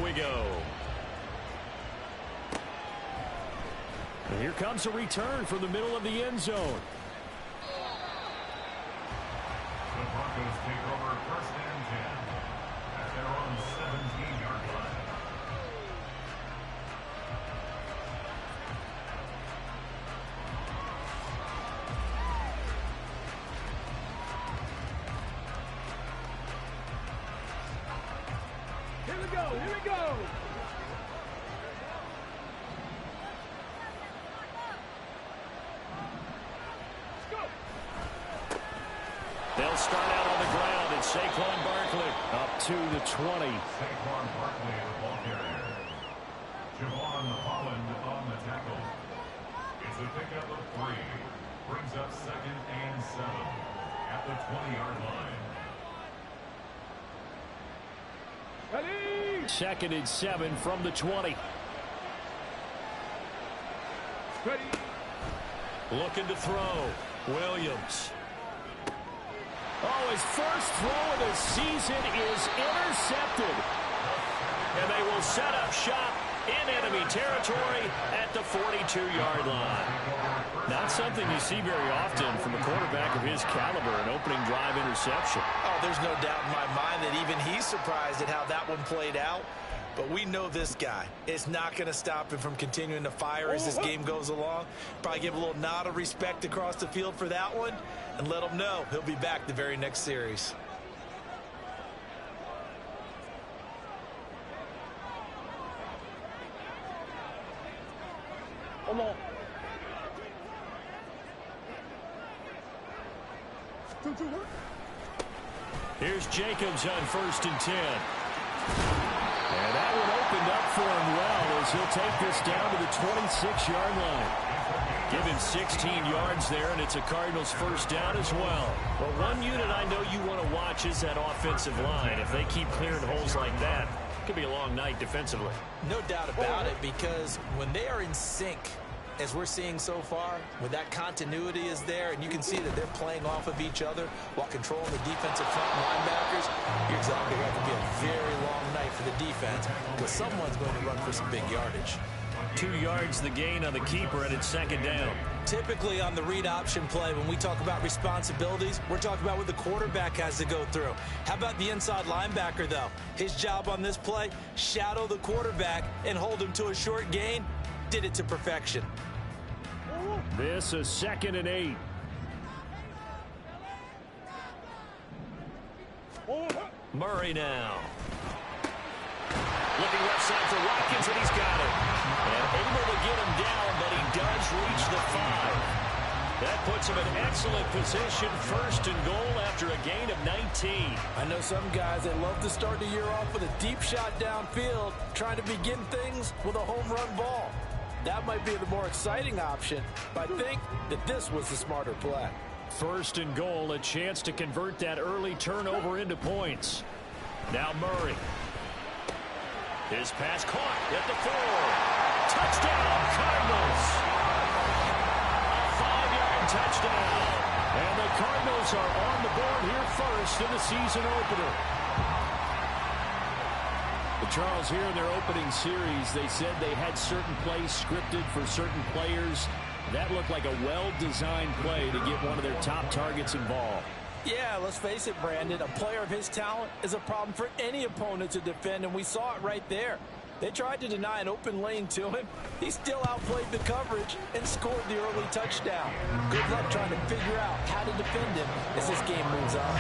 we go. And here comes a return from the middle of the end zone. The Broncos take over 1st and 10 at their own 17-yard line. Here we go, here we go. They'll start out on the ground, and Saquon Barkley up to the 20. Saquon Barkley, the ball carrier. Javon Holland on the tackle. It's a pickup of 3. Brings up 2nd and 7 at the 20-yard line. Ready? 2nd and 7 from the 20. Ready? Looking to throw. Williams. Oh, his first throw of the season is intercepted. And they will set up shop in enemy territory at the 42-yard line. Not something you see very often from a quarterback of his caliber, an opening drive interception. Oh, there's no doubt in my mind that even he's surprised at how that one played out. But we know this guy is not going to stop him from continuing to fire as this game goes along. Probably give a little nod of respect across the field for that one and let him know he'll be back the very next series. Come on. 2-2-1. Here's Jacobs on 1st and 10. And that one opened up for him well as he'll take this down to the 26-yard line. Give him 16 yards there, and it's a Cardinals first down as well. Well, one unit I know you want to watch is that offensive line. If they keep clearing holes like that, it could be a long night defensively. No doubt about it, because when they are in sync, as we're seeing so far, when that continuity is there and you can see that they're playing off of each other while controlling the defensive front linebackers, you're exactly right. It could be a very long night for the defense because someone's going to run for some big yardage. 2 yards the gain on the keeper, and it's 2nd down. Typically on the read option play, when we talk about responsibilities, we're talking about what the quarterback has to go through. How about the inside linebacker, though? His job on this play, shadow the quarterback and hold him to a short gain. Did it to perfection. This is 2nd and 8. Murray now. Looking left side for Watkins, and he's got it. And able to get him down, but he does reach the 5. That puts him in excellent position, 1st and goal after a gain of 19. I know some guys that love to start the year off with a deep shot downfield, trying to begin things with a home run ball. That might be the more exciting option, but I think that this was the smarter play. 1st and goal, a chance to convert that early turnover into points. Now Murray. His pass caught at the 4. Touchdown, Cardinals. A 5-yard touchdown. And the Cardinals are on the board here first in the season opener. Charles, here in their opening series, they said they had certain plays scripted for certain players. That looked like a well-designed play to get one of their top targets involved. Yeah, let's face it, Brandon. A player of his talent is a problem for any opponent to defend, and we saw it right there. They tried to deny an open lane to him. He still outplayed the coverage and scored the early touchdown. Good luck trying to figure out how to defend him as this game moves on.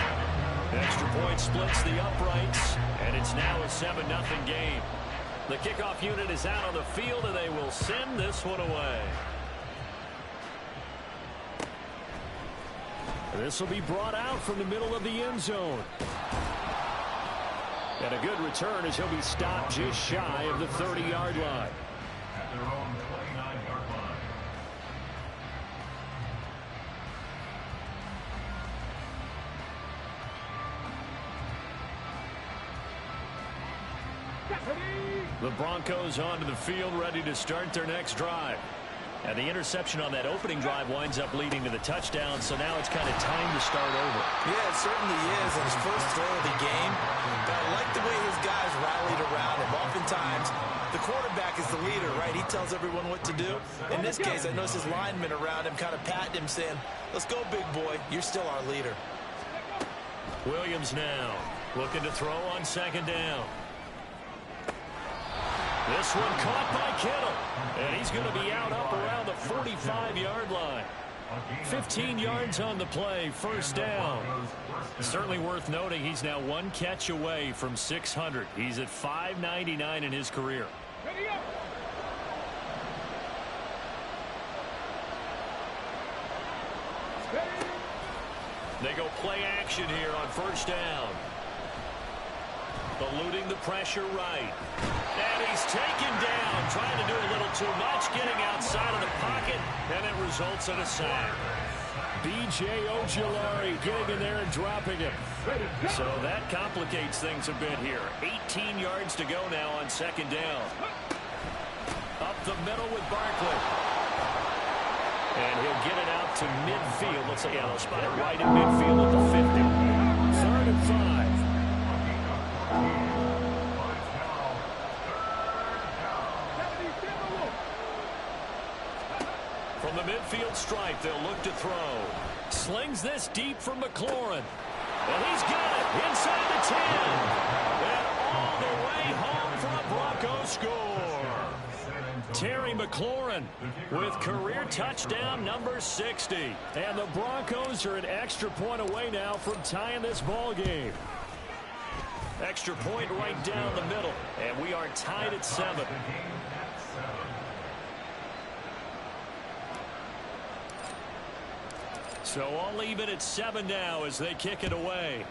Extra point splits the uprights, and it's now a 7-0 game. The kickoff unit is out on the field, and they will send this one away. This will be brought out from the middle of the end zone. And a good return as he'll be stopped just shy of the 30-yard line. At their own 29-yard line. The Broncos onto the field, ready to start their next drive. And the interception on that opening drive winds up leading to the touchdown, so now it's kind of time to start over. Yeah, it certainly is, in his first throw of the game. But I like the way his guys rallied around him. Oftentimes The quarterback is the leader, right? He tells everyone what to do. In this case, I noticed his linemen around him kind of patting him, saying, let's go, big boy. You're still our leader. Williams now looking to throw on second down. This one caught by Kittle. And he's going to be out up around the 45-yard line. 15 yards on the play, first down. Certainly worth noting he's now one catch away from 600. He's at 599 in his career. They go play action here on first down. Eluding the pressure right. And he's taken down, trying to do a little too much, getting outside of the pocket, and it results in a sack. B.J. Ojulari getting in there and dropping him. So that complicates things a bit here. 18 yards to go now on second down. Up the middle with Barkley. And he'll get it out to midfield. Let's say, yeah, they'll spot it right in midfield at the 50. 3rd and 5. From the midfield stripe, they'll look to throw. Slings this deep from McLaurin. And he's got it inside the 10. And all the way home for a Broncos score. Terry McLaurin with career touchdown number 60. And the Broncos are an extra point away now from tying this ball game. Extra point right down the middle. And we are tied at 7. So I'll leave it at 7 now as they kick it away.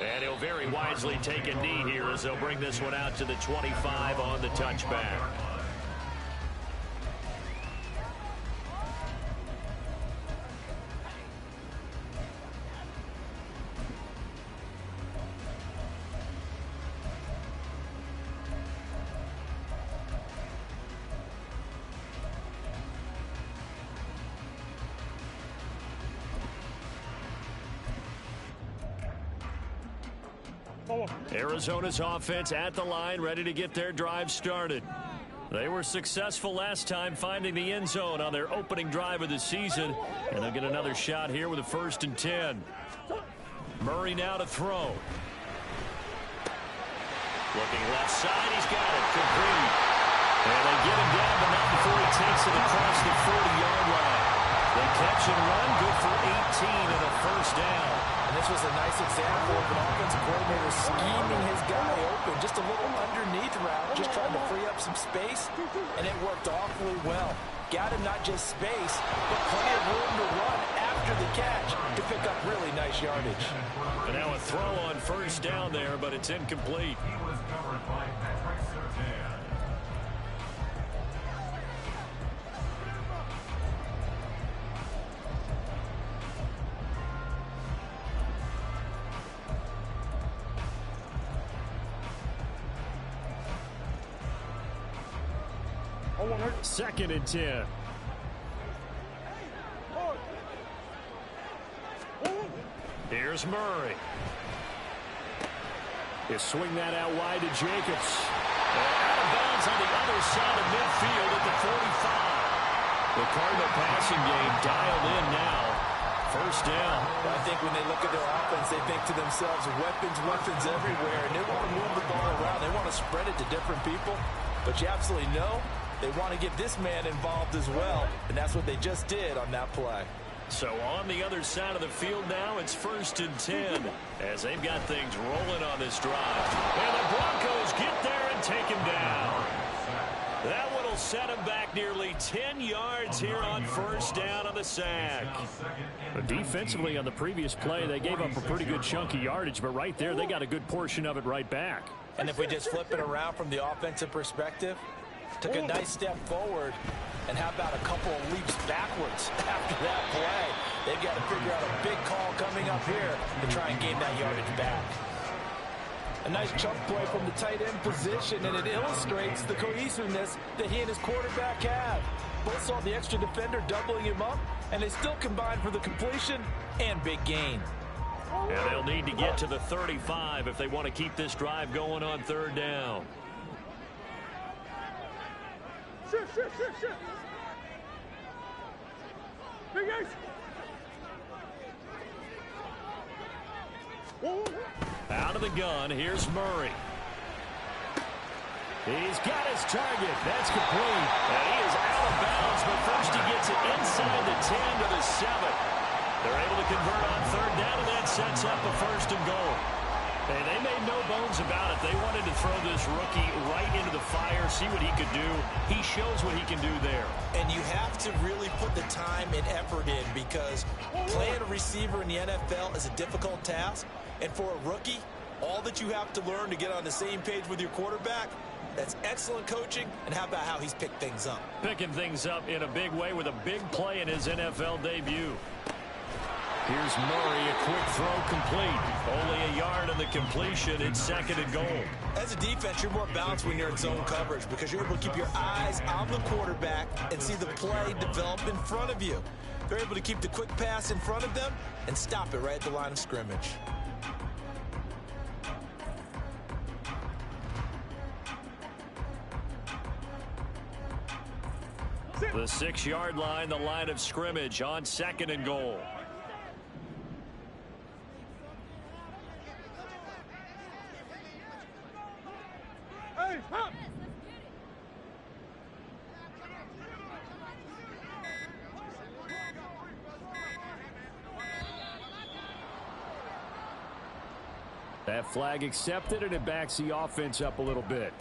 And he'll very wisely take a knee here as they'll bring this one out to the 25 on the touchback. Arizona's offense at the line, ready to get their drive started. They were successful last time finding the end zone on their opening drive of the season, and they'll get another shot here with a 1st and 10. Murray now to throw. Looking left side, he's got it. Complete. And they get him down, but not before he takes it across the 40-yard line. They catch and run, good for 18 and a 1st down. And this was a nice example of an offensive coordinator scheming his guy open. Just a little underneath route, just trying to free up some space, and it worked awfully well. Got him not just space, but plenty of room to run after the catch to pick up really nice yardage. And now a throw on 1st down there, but it's incomplete. He was covered by Patrick Surtain. Second and 10. Here's Murray. He'll swing that out wide to Jacobs. Out of bounds on the other side of midfield at the 45. The Cardinal passing game dialed in now. 1st down. I think when they look at their offense, they think to themselves, weapons everywhere, and they want to move the ball around. They want to spread it to different people. But you absolutely know they want to get this man involved as well, and that's what they just did on that play. So on the other side of the field now, it's 1st and 10 as they've got things rolling on this drive. And the Broncos get there and take him down. That one will set him back nearly 10 yards here on 1st down on the sack. But defensively on the previous play, they gave up a pretty good chunk of yardage, but right there, they got a good portion of it right back. And if we just flip it around from the offensive perspective, took a nice step forward, and how about a couple of leaps backwards after that play? They've got to figure out a big call coming up here to try and gain that yardage back. A nice chunk play from the tight end position, and it illustrates the cohesiveness that he and his quarterback have. Both saw the extra defender doubling him up, and they still combined for the completion and big gain. And they'll need to get to the 35 if they want to keep this drive going on third down. Shift. Big Ace. Out of the gun, here's Murray. He's got his target. That's complete. And he is out of bounds, but first he gets it inside the 10 to the 7. They're able to convert on third down, and that sets up a 1st and goal. Hey, they made no bones about it. They wanted to throw this rookie right into the fire, see what he could do. He shows what he can do there. And you have to really put the time and effort in, because playing a receiver in the NFL is a difficult task. And for a rookie, all that you have to learn to get on the same page with your quarterback, that's excellent coaching. And how about how he's picked things up? Picking things up in a big way with a big play in his NFL debut. Here's Murray, a quick throw complete. Only a yard on the completion. It's 2nd and goal. As a defense, you're more balanced when you're in zone coverage, because you're able to keep your eyes on the quarterback and see the play develop in front of you. They're able to keep the quick pass in front of them and stop it right at the line of scrimmage. The 6-yard line, the line of scrimmage on 2nd and goal. Hey, hop. That flag accepted, and it backs the offense up a little bit.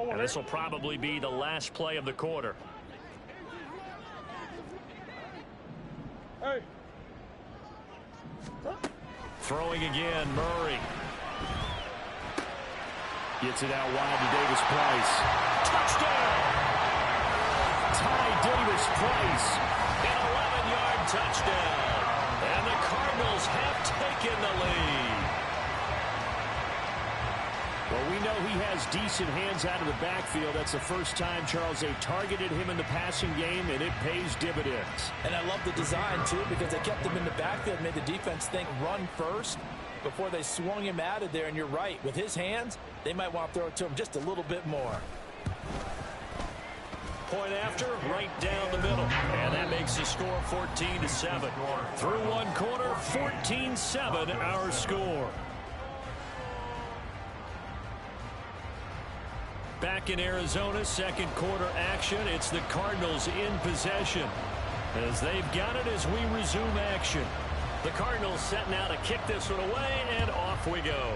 And this will probably be the last play of the quarter. Hey. Throwing again, Murray. Gets it out wide to Davis-Price. Touchdown! Ty Davis-Price, an 11-yard touchdown. And the Cardinals have taken the lead. Well, we know he has decent hands out of the backfield. That's the first time, Charles, they targeted him in the passing game, and it pays dividends. And I love the design, too, because they kept him in the backfield, made the defense think run first before they swung him out of there. And you're right, with his hands, they might want to throw it to him just a little bit more. Point after, right down the middle. And that makes the score 14-7. Through one quarter, 14-7 our score. Back in Arizona, 2nd quarter action. It's the Cardinals in possession, as they've got it as we resume action. The Cardinals setting out to kick this one away, and off we go.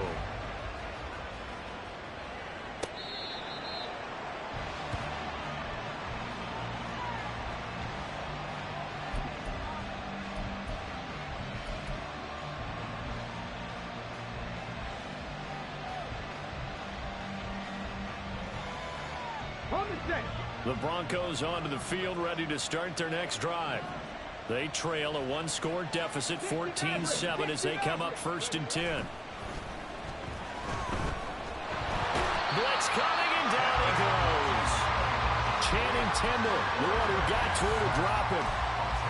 The Broncos onto the field, ready to start their next drive. They trail a 1-score deficit, 14-7, as they come up 1st and 10. Blitz coming, and down he goes. Channing Tindall, the one who got through to drop him.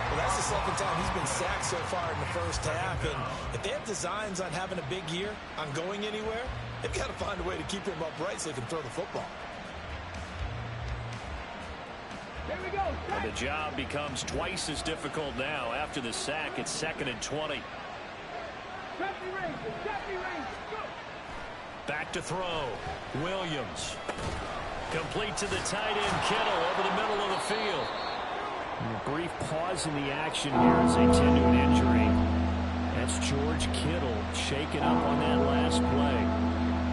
Well, that's the 2nd time he's been sacked so far in the first half. And if they have designs on having a big year, on going anywhere, they've got to find a way to keep him upright so they can throw the football. And the job becomes twice as difficult now. After the sack, it's 2nd and 20. Back to throw. Williams. Complete to the tight end, Kittle, over the middle of the field. And a brief pause in the action here as they tend to an injury. That's George Kittle shaken up on that last play.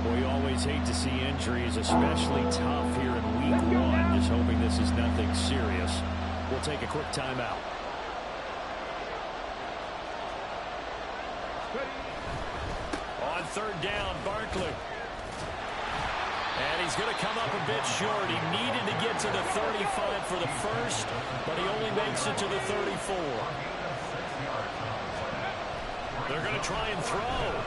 Well, you always hate to see injuries, especially tough here in week 1. Just hoping this is nothing serious. We'll take a quick timeout. On 3rd down, Barkley. And he's going to come up a bit short. He needed to get to the 35 for the first, but he only makes it to the 34. They're going to try and throw.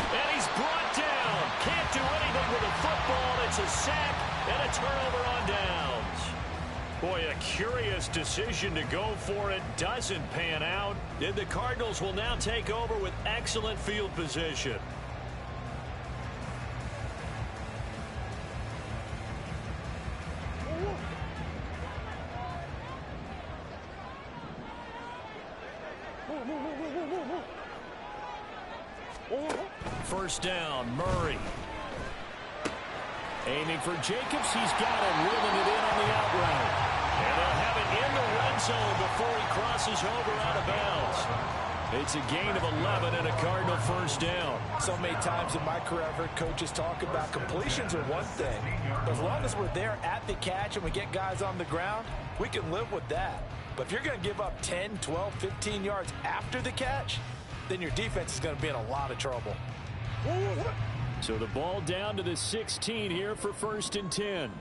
And he's brought down. Can't do anything with a football. It's a sack and a turnover on downs. Boy, a curious decision to go for it. Doesn't pan out. And the Cardinals will now take over with excellent field position. First down, Murray. Aiming for Jacobs. He's got it, reeling it in on the out route. And they'll have it in the red zone before he crosses over out of bounds. It's a gain of 11 and a Cardinal first down. So many times in my career, I've heard coaches talk about completions are one thing. As long as we're there at the catch and we get guys on the ground, we can live with that. But if you're going to give up 10, 12, 15 yards after the catch, then your defense is going to be in a lot of trouble. So the ball down to the 16 here for first and 10.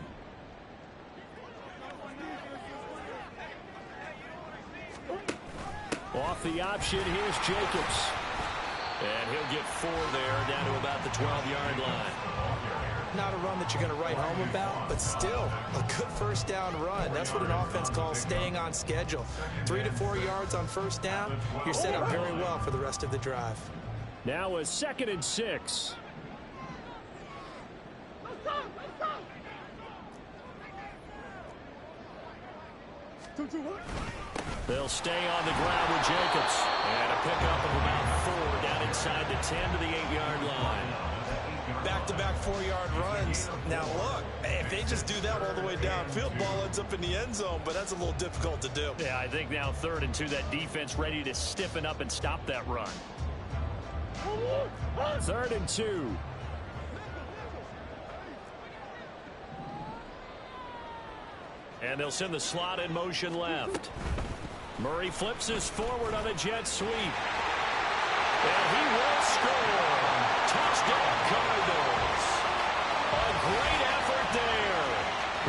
Off the option, here's Jacobs. And he'll get 4 there, down to about the 12-yard line. Not a run that you're going to write home about, but still a good first down run. That's what an offense calls staying on schedule. 3 to 4 yards on first down, you're set up very well for the rest of the drive. Now a 2nd and 6. They'll stay on the ground with Jacobs. And a pickup of about 4 down inside the 10 to the 8-yard line. Back-to-back 4-yard runs. Now, look, if they just do that all the way downfield, ball ends up in the end zone, but that's a little difficult to do. Yeah, I think now 3rd and 2, that defense ready to stiffen up and stop that run. 3rd and 2. And they'll send the slot in motion left. Murray flips this forward on a jet sweep. And he will score. Touchdown Cardinals. A great effort there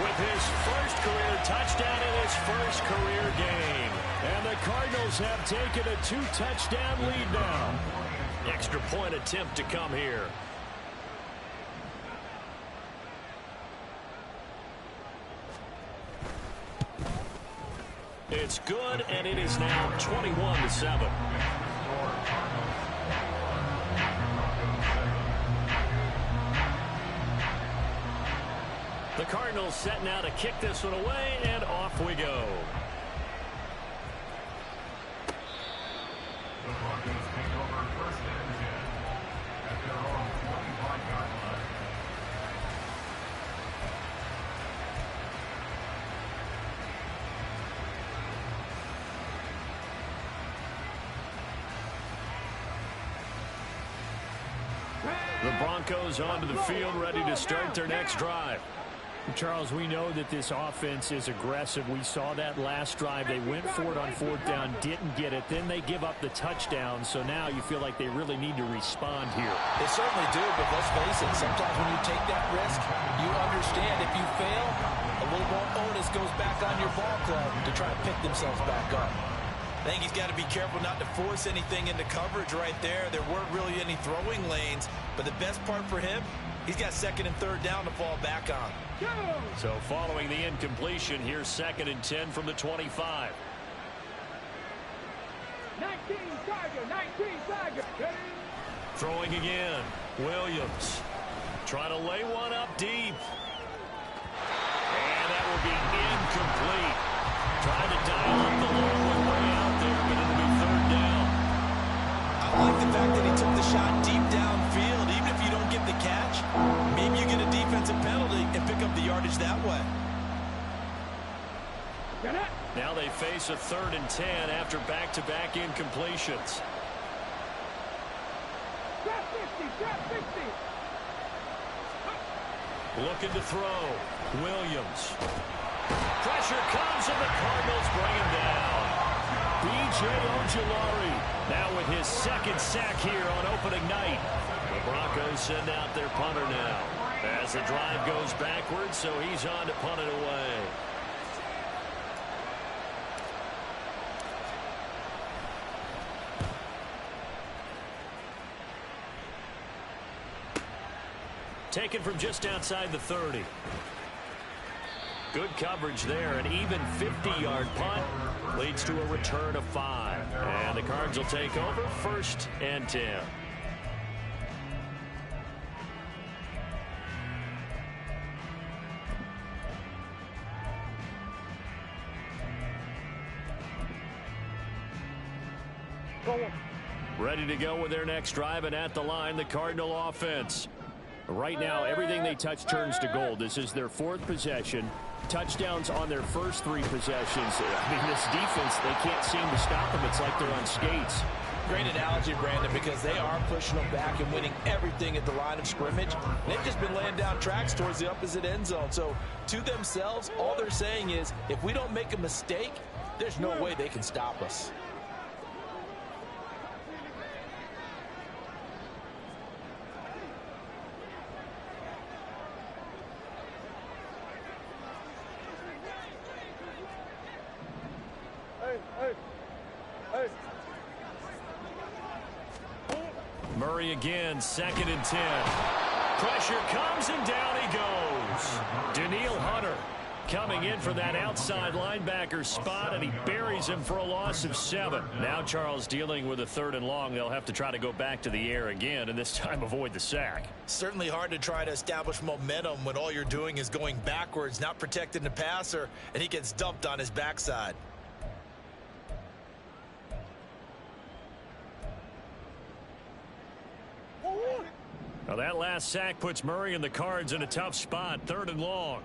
with his first career touchdown in his first career game. And the Cardinals have taken a 2-touchdown lead now. Extra point attempt to come here. It's good, and it is now 21-7. The Cardinals set now to kick this one away, and off we go. The Broncos take over first and 10 at their own 25-yard line. The Broncos onto the field, ready to start their next drive. Charles, we know that this offense is aggressive. We saw that last drive. They went for it on 4th down, didn't get it. Then they give up the touchdown. So now you feel like they really need to respond here. They certainly do, but let's face it, sometimes when you take that risk, you understand if you fail, a little more onus goes back on your ball club to try to pick themselves back up. I think he's got to be careful not to force anything into coverage right there. There weren't really any throwing lanes, but the best part for him, he's got 2nd and 3rd down to fall back on. So following the incompletion, here's 2nd and 10 from the 25. 19 Tiger. Throwing again. Williams trying to lay one up deep. And that will be incomplete. Trying to dial up the long one way out there, but it'll be 3rd down. I like the fact that he took the shot deep downfield. Even if you don't get the catch, maybe you get a defensive penalty and pick up the yardage that way. Now they face a 3rd and 10 after back-to-back incompletions. Looking to throw. Williams. Pressure comes, and the Cardinals bring him down. B.J. Ojulari now with his 2nd sack here on opening night. The Broncos send out their punter now as the drive goes backwards, so he's on to punt it away. Taken from just outside the 30. Good coverage there. An even 50-yard punt leads to a return of 5. And the Cards will take over 1st and 10. Ready to go with their next drive, and at the line, the Cardinal offense. Right now, everything they touch turns to gold. This is their 4th possession. Touchdowns on their first 3 possessions. I mean, this defense, they can't seem to stop them. It's like they're on skates. Great analogy, Brandon, because they are pushing them back and winning everything at the line of scrimmage. They've just been laying down tracks towards the opposite end zone. So, to themselves, all they're saying is, if we don't make a mistake, there's no way they can stop us. Murray again, 2nd and 10. Pressure comes, and down he goes. Daniil Hunter coming in for that outside linebacker spot, and he buries him for a loss of 7. Now Charles dealing with a 3rd and long. They'll have to try to go back to the air again, and this time avoid the sack. Certainly hard to try to establish momentum when all you're doing is going backwards, not protecting the passer, and he gets dumped on his backside. Now that last sack puts Murray and the Cards in a tough spot. 3rd and long.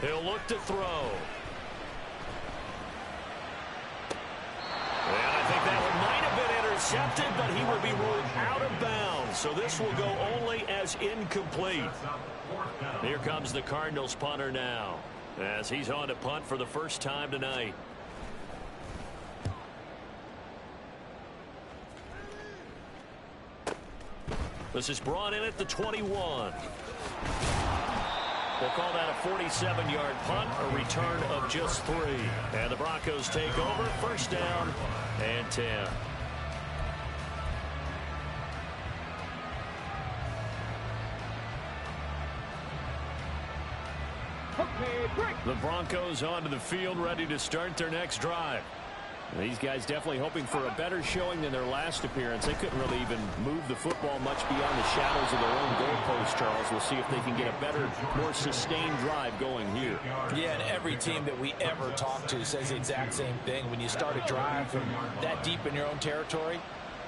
He'll look to throw. And I think that one might have been intercepted, but he will be ruled out of bounds. So this will go only as incomplete. Here comes the Cardinals punter now, as he's on to punt for the first time tonight. This is brought in at the 21. We'll call that a 47-yard punt, a return of just 3. And the Broncos take over, 1st down and 10. The Broncos onto the field, ready to start their next drive. These guys definitely hoping for a better showing than their last appearance. They couldn't really even move the football much beyond the shadows of their own goalpost, Charles. We'll see if they can get a better, more sustained drive going here. Yeah, and every team that we ever talk to says the exact same thing. When you start a drive from that deep in your own territory,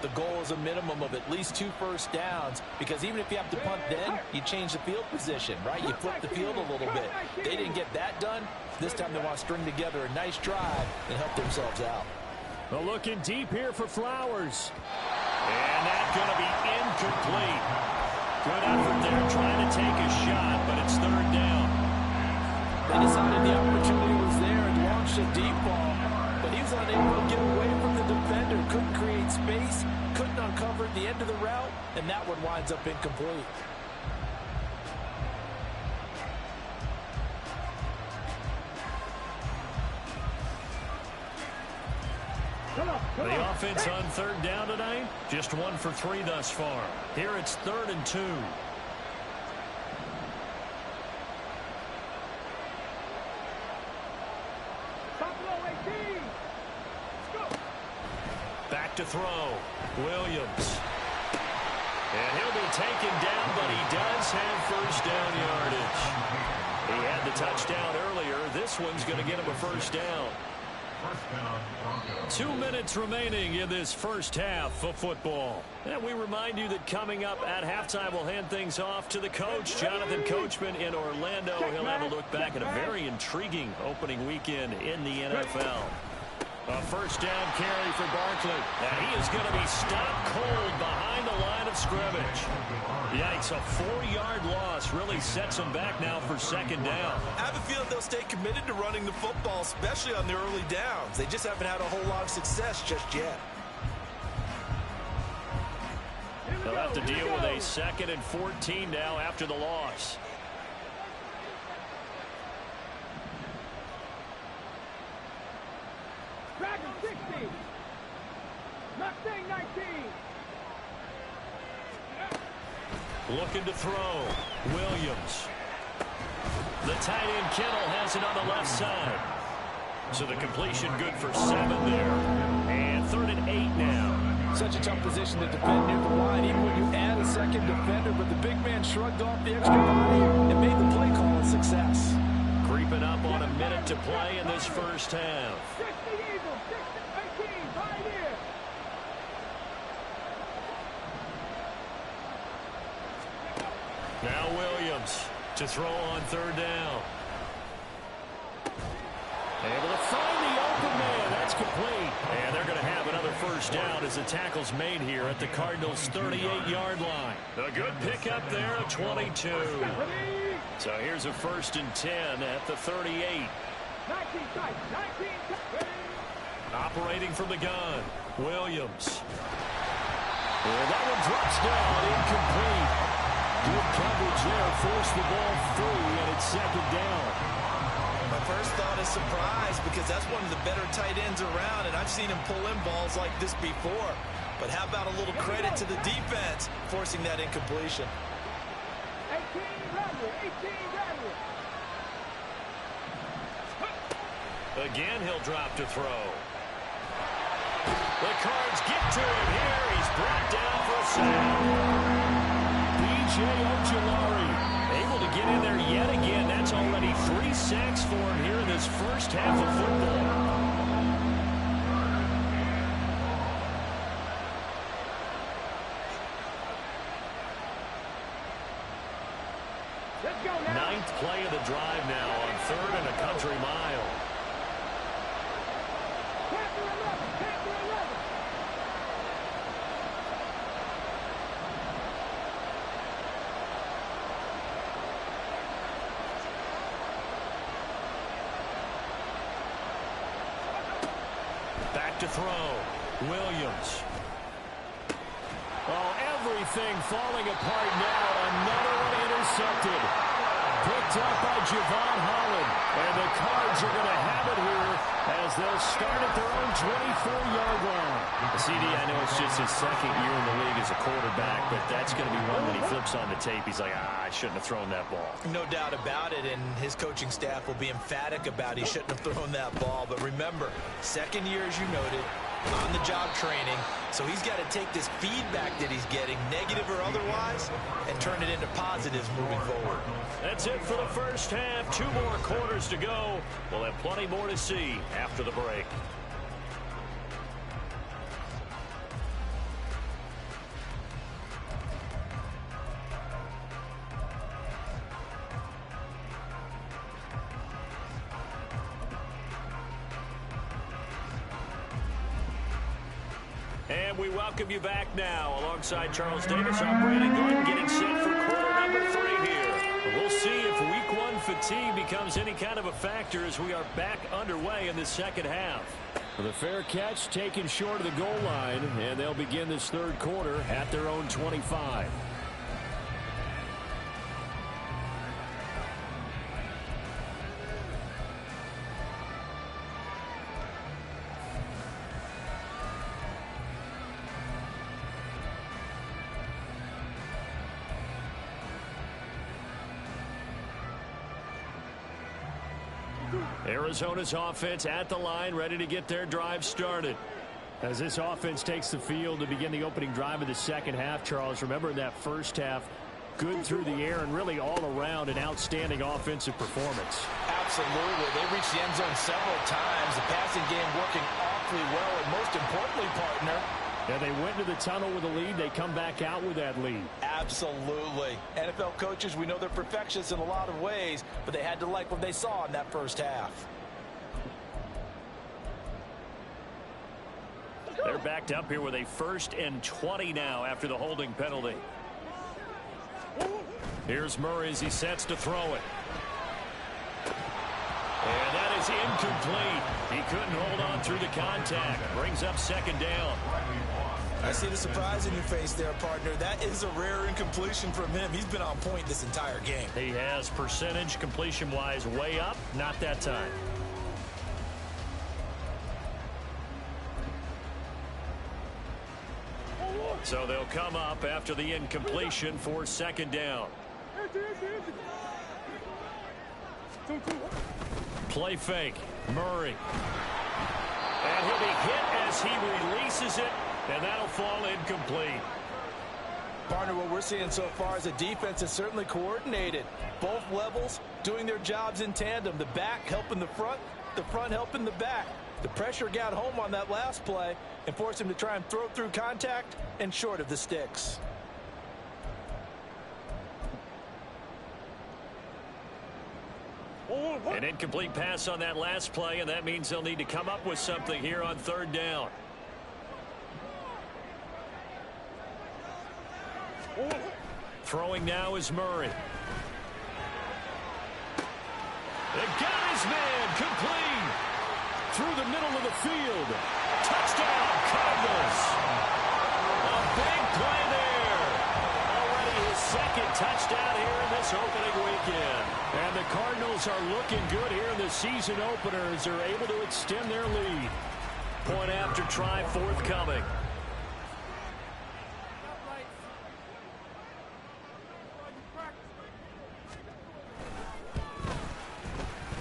the goal is a minimum of at least 2 first downs, because even if you have to punt then, you change the field position, right? You flip the field a little bit. They didn't get that done. This time they want to string together a nice drive and help themselves out. Well, looking deep here for Flowers. And that's going to be incomplete. Good effort there trying to take a shot, but it's 3rd down. They decided the opportunity was there and launched a deep ball, but he was unable to get away from the defender. Couldn't create space, couldn't uncover the end of the route, and that one winds up incomplete. The offense on 3rd down tonight, just 1 for 3 thus far. Here it's 3rd and 2. Back to throw. Williams. And he'll be taken down, but he does have 1st down yardage. He had the touchdown earlier. This one's going to get him a 1st down. 2 minutes remaining in this first half of football. And we remind you that coming up at halftime, we'll hand things off to the coach, Jonathan Coachman in Orlando. He'll have a look back at a very intriguing opening weekend in the NFL. A 1st down carry for Barkley. And he is going to be stopped cold behind the line of scrimmage. Yikes, a 4-yard loss really sets them back now for 2nd down. I have a feeling they'll stay committed to running the football, especially on the early downs. They just haven't had a whole lot of success just yet. They'll have to deal with a 2nd and 14 now after the loss. Dragon 60. Mustang 19. Looking to throw. Williams. The tight end Kittle has it on the left side. So the completion good for 7 there. And 3rd and 8 now. Such a tough position to defend near the line, even when you add a second defender. But the big man shrugged off the extra body and made the play call a success. Creeping up on a minute to play in this first half. 60 Eagles, 18, right here. Now Williams to throw on 3rd down. Able to find the open man. That's complete. And they're going to have another first down as the tackle's made here at the Cardinals' 38-yard line. A good pickup there at 22. So here's a 1st and 10 at the 38. 19 tight, 19 tight. Operating from the gun, Williams. And that one drops down, incomplete. Good coverage there, forced the ball through, and it's 2nd down. My first thought is surprise, because that's one of the better tight ends around, and I've seen him pull in balls like this before. But how about a little credit to the defense forcing that incompletion? 18 Redwood, 18 Redwood. Again, he'll drop to throw. The Cards get to him here. He's brought down for a sack. B.J. Ojulari able to get in there yet again. That's already 3 sacks for him here in this first half of football. Let's go now. 9th play of the drive now on 3rd and a country mile. Panther 11, Panther 11. Back to throw. Williams. Oh, everything falling apart now. Another one intercepted. Picked up by Javon Holland. And the Cards are going to have it here as they'll start at their own 24-yard line. CD, I know it's just his 2nd year in the league as a quarterback, but that's going to be one when he flips on the tape. He's like, I shouldn't have thrown that ball. No doubt about it, and his coaching staff will be emphatic about he shouldn't have thrown that ball. But remember, 2nd year, as you noted, on-the-job training, so he's got to take this feedback that he's getting, negative or otherwise, and turn it into positives moving forward. That's it for the first half. 2 more quarters to go. We'll have plenty more to see after the break. And we welcome you back now. Alongside Charles Davis, I'm Brandon Gordon, getting set for quarter number 3 here. We'll see if week 1 fatigue becomes any kind of a factor as we are back underway in the second half. The fair catch taken short of the goal line, and they'll begin this 3rd quarter at their own 25. Arizona's offense at the line, ready to get their drive started. As this offense takes the field to begin the opening drive of the second half, Charles, remember in that first half, good through the air and really all around an outstanding offensive performance. Absolutely. They reached the end zone several times. The passing game working awfully well, and most importantly, partner, yeah, they went to the tunnel with a lead. They come back out with that lead. Absolutely. NFL coaches, we know they're perfectionists in a lot of ways, but they had to like what they saw in that first half. They're backed up here with a 1st and 20 now after the holding penalty. Here's Murray as he sets to throw it. And that is incomplete. He couldn't hold on through the contact. Brings up 2nd down. I see the surprise in your face there, partner. That is a rare incompletion from him. He's been on point this entire game. He has percentage completion-wise way up. Not that time. So they'll come up after the incompletion for second down. Play fake. Murray. And he'll be hit as he releases it, and that'll fall incomplete. Partner, what we're seeing so far is the defense is certainly coordinated. Both levels doing their jobs in tandem. The back helping the front helping the back. The pressure got home on that last play and forced him to try and throw through contact and short of the sticks. An incomplete pass on that last play, and that means they'll need to come up with something here on third down. Throwing now is Murray. They got his man complete through the middle of the field. Touchdown, Cardinals. A big play there. Already his second touchdown here in this opening weekend. And the Cardinals are looking good here in the season opener as they're able to extend their lead. Point after try forthcoming.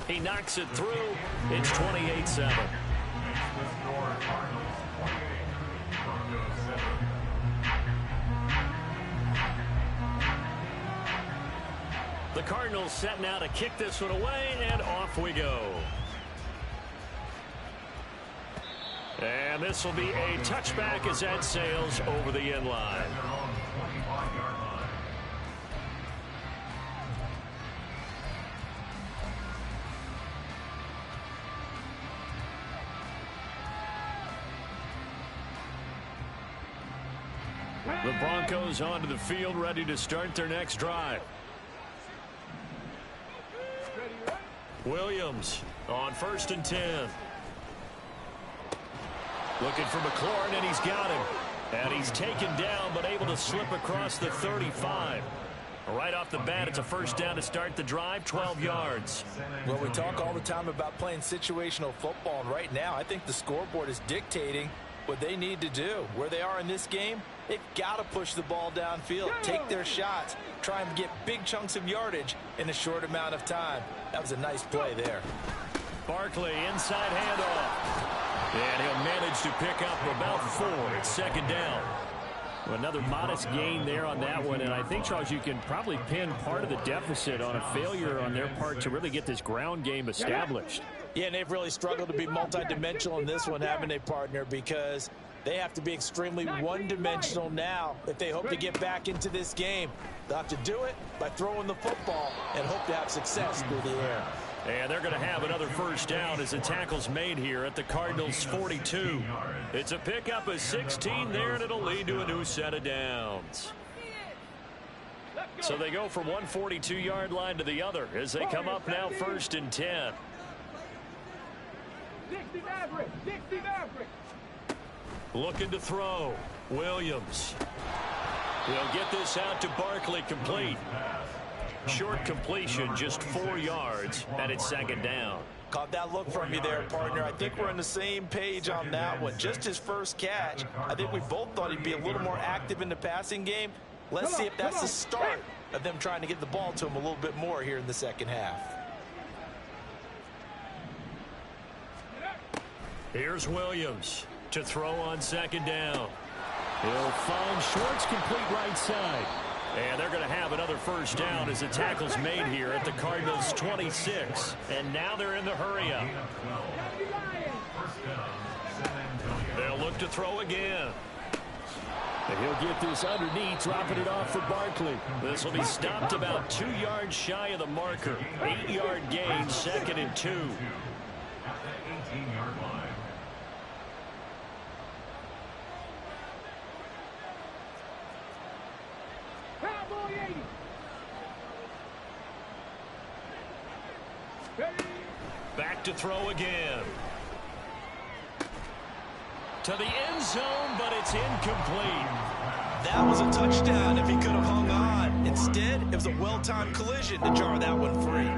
He knocks it through. It's 28-7. The Cardinals set now to kick this one away, and off we go. And this will be a touchback as that sails over the end line. The Broncos onto the field, ready to start their next drive. Williams on 1st and 10. Looking for McLaurin, and he's got him. And he's taken down, but able to slip across the 35. Right off the bat, it's a first down to start the drive, 12 yards. Well, we talk all the time about playing situational football, and right now I think the scoreboard is dictating what they need to do. Where they are in this game, they've got to push the ball downfield, take their shots, try and get big chunks of yardage in a short amount of time. That was a nice play there. Barkley, inside handoff. And he'll manage to pick up about 4 at second down. Another modest gain there on that one, and I think, Charles, you can probably pin part of the deficit on a failure on their part to really get this ground game established. Yeah, and they've really struggled to be multidimensional in this one, haven't they, partner? Because they have to be extremely one-dimensional now if they hope to get back into this game. They'll have to do it by throwing the football and hope to have success through the air. And they're going to have another first down as the tackle's made here at the Cardinals' 42. It's a pickup of 16 there, and it'll lead to a new set of downs. So they go from one 42-yard line to the other as they come up now 1st and 10. Looking to throw. Williams. He'll get this out to Barkley, complete. Short completion, just 4 yards, and it's second down. Caught that look from you there, partner. I think we're on the same page on that one. Just his first catch. I think we both thought he'd be a little more active in the passing game. Let's see if that's the start of them trying to get the ball to him a little bit more here in the second half. Here's Williams to throw on second down. He'll find Schwartz, complete right side. And they're going to have another first down as the tackle's made here at the Cardinals' 26. And now they're in the hurry-up. They'll look to throw again. And he'll get this underneath, dropping it off for Barkley. This will be stopped about 2 yards shy of the marker. 8-yard gain, 2nd and 2. At the 18-yard line. Back to throw again. To the end zone, but it's incomplete. That was a touchdown if he could have hung on. Instead, it was a well-timed collision to jar that one free.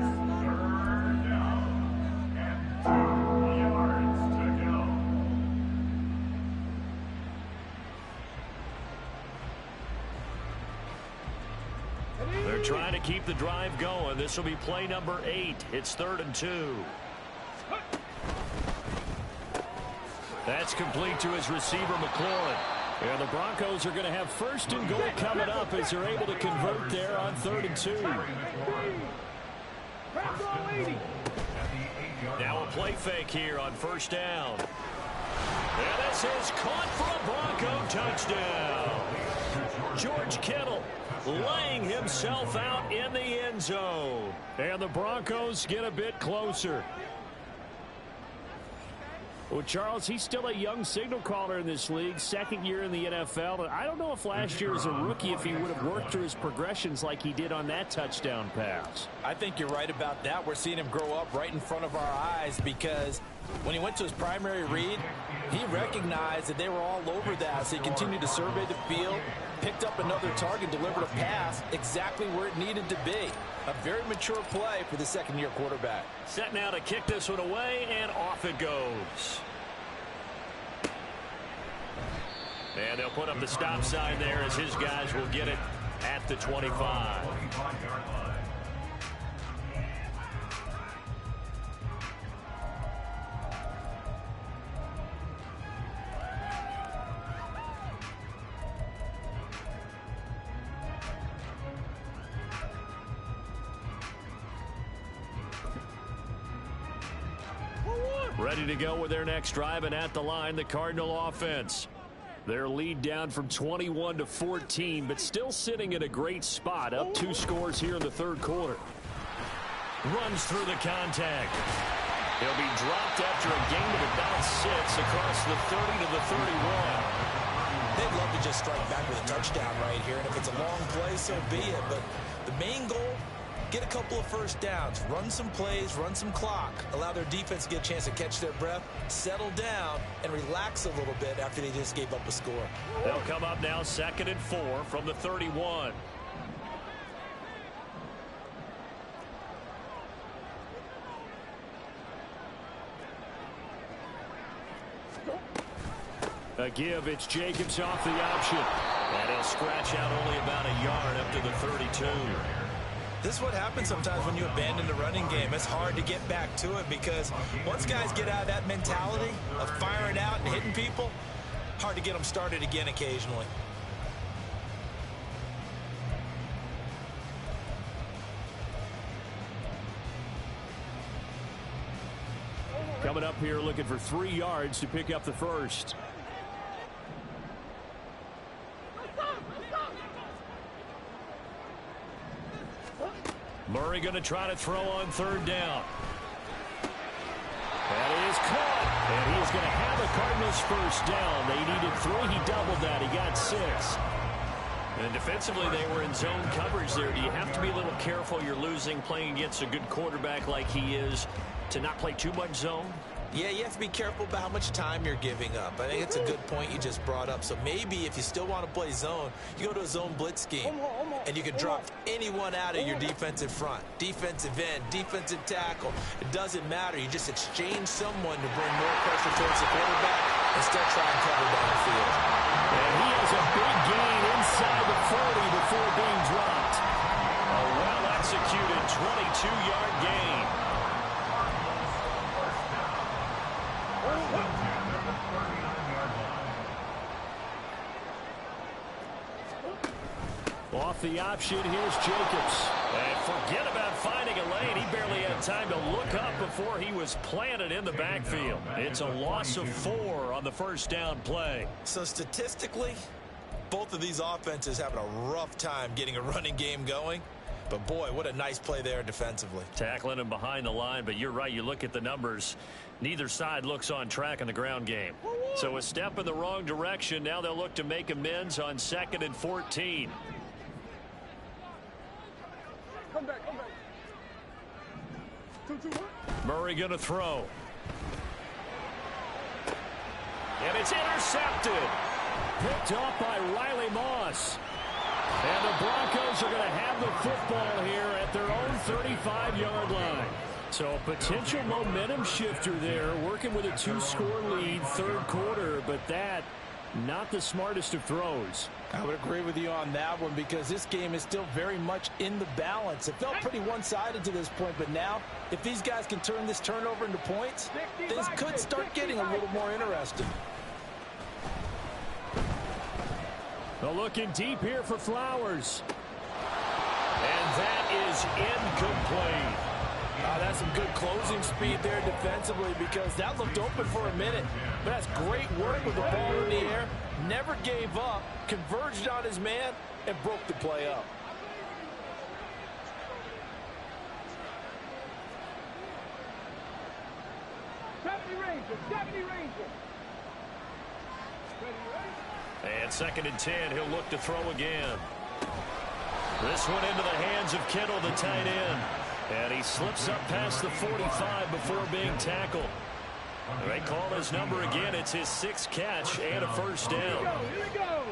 They're trying to keep the drive going. This will be play number 8. It's 3rd and 2. That's complete to his receiver, McLaurin. And the Broncos are going to have 1st and goal coming up as they're able to convert there on 3rd and 2. Now a play fake here on 1st down. And this is caught for a Bronco touchdown. George Kittle laying himself out in the end zone. And the Broncos get a bit closer. Well, Charles, he's still a young signal caller in this league, 2nd year in the NFL. And I don't know if last year as a rookie if he would have worked through his progressions like he did on that touchdown pass. I think you're right about that. We're seeing him grow up right in front of our eyes because when he went to his primary read, he recognized that they were all over that. So he continued to survey the field, picked up another target, delivered a pass exactly where it needed to be. A very mature play for the 2nd-year quarterback. Set now to kick this one away, and off it goes. And they'll put up the stop sign there as his guys will get it at the 25. Ready to go with their next drive, and at the line, the Cardinal offense. Their lead down from 21 to 14, but still sitting at a great spot. Up 2 scores here in the 3rd quarter. Runs through the contact. He'll be dropped after a gain of about 6 across the 30 to the 31. They'd love to just strike back with a touchdown right here, and if it's a long play, so be it. But the main goal, get a couple of 1st downs, run some plays, run some clock, allow their defense to get a chance to catch their breath, settle down, and relax a little bit after they just gave up a score. They'll come up now 2nd and 4 from the 31. A give, it's Jacobs off the option. And he'll scratch out only about a yard up to the 32. This is what happens sometimes when you abandon the running game. It's hard to get back to it because once guys get out of that mentality of firing out and hitting people, hard to get them started again occasionally. Coming up here looking for 3 yards to pick up the 1st. Murray going to try to throw on 3rd down. That is caught. And he's going to have the Cardinals 1st down. They needed 3. He doubled that. He got 6. And defensively, they were in zone coverage there. Do you have to be a little careful? You're losing playing against a good quarterback like he is to not play too much zone? Yeah, you have to be careful about how much time you're giving up. I think it's a good point you just brought up. So maybe if you still want to play zone, you go to a zone blitz scheme. And you can drop anyone out of your defensive front. Defensive end, defensive tackle. It doesn't matter. You just exchange someone to bring more pressure towards the quarterback and still try and cover downfield. And he has a big gain inside the 40 before being dropped. A well-executed 22-yard gain. Off the option, here's Jacobs. And forget about finding a lane. He barely had time to look up before he was planted in the backfield. It's a loss of 4 on the 1st down play. So statistically, both of these offenses having a rough time getting a running game going. But boy, what a nice play there defensively. Tackling him behind the line, but you're right. You look at the numbers. Neither side looks on track in the ground game. So a step in the wrong direction. Now they'll look to make amends on 2nd and 14. Come back. 2-2-1. Murray going to throw. And it's intercepted. Picked off by Riley Moss. And the Broncos are going to have the football here at their own 35-yard line. So a potential momentum shifter there, working with a 2-score lead, 3rd quarter, but that not the smartest of throws. I would agree with you on that one because this game is still very much in the balance. It felt pretty one-sided to this point, but now if these guys can turn this turnover into points, things could start getting a little more interesting. They're looking deep here for Flowers. And that is incomplete. That's some good closing speed there defensively because that looked open for a minute. But that's great work with the ball in the air. Never gave up, converged on his man, and broke the play up. And 2nd and 10, he'll look to throw again. This one into the hands of Kittle, the tight end. And he slips up past the 45 before being tackled. They call his number again. It's his 6th catch and a first down. Here we go.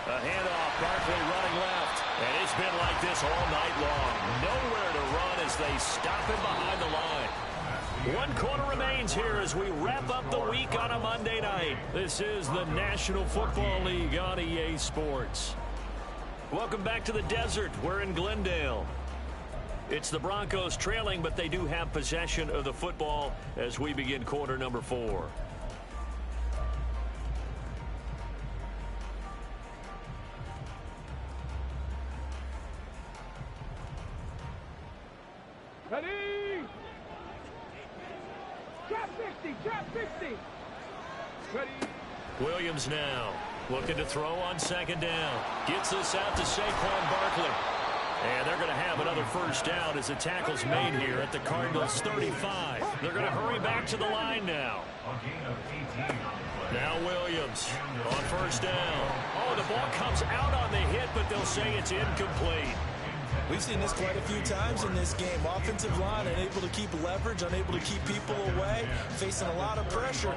A handoff, Barkley running left. And it's been like this all night long. Nowhere to run as they stop him behind the line. 1 quarter remains here as we wrap up the week on a Monday night. This is the National Football League on EA Sports. Welcome back to the desert. We're in Glendale. It's the Broncos trailing, but they do have possession of the football as we begin quarter number 4. Ready? Trap 60. Ready? Williams now looking to throw on 2nd down. Gets this out to Saquon Barkley. And they're going to have another first down as the tackle's made here at the Cardinals' 35. They're going to hurry back to the line now. Now Williams on first down. Oh, the ball comes out on the hit, but they'll say it's incomplete. We've seen this quite a few times in this game. Offensive line unable to keep leverage, unable to keep people away, facing a lot of pressure.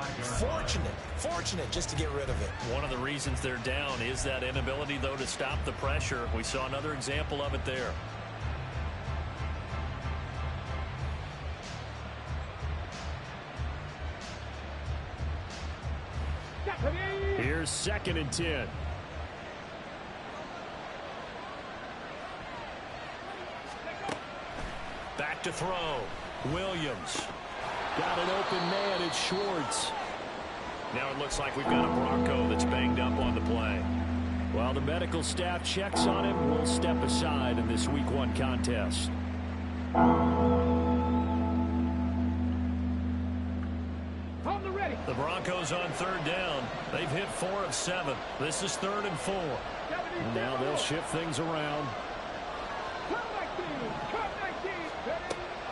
Fortunate just to get rid of it. One of the reasons they're down is that inability, though, to stop the pressure. We saw another example of it there. Here's 2nd and 10. Back to throw. Williams. Got an open man. It's Schwartz. Now it looks like we've got a Bronco that's banged up on the play. While the medical staff checks on him, we'll step aside in this Week 1 contest. On the ready. The Broncos on 3rd down. They've hit 4 of 7. This is 3rd and 4. And now they'll shift things around.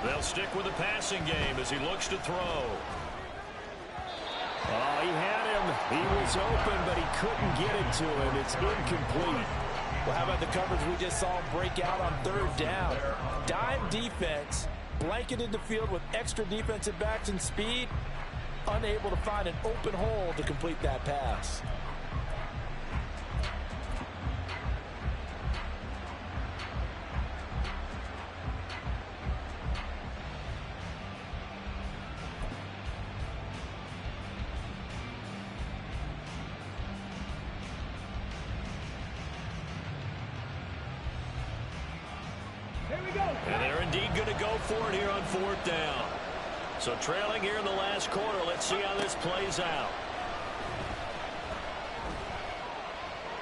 They'll stick with the passing game as he looks to throw. Oh, he had him. He was open, but he couldn't get it to him. It's incomplete. Well, how about the coverage we just saw break out on 3rd down? Dime defense, blanketed the field with extra defensive backs and speed, unable to find an open hole to complete that pass. And they're indeed going to go for it here on 4th down. So trailing here in the last quarter. Let's see how this plays out.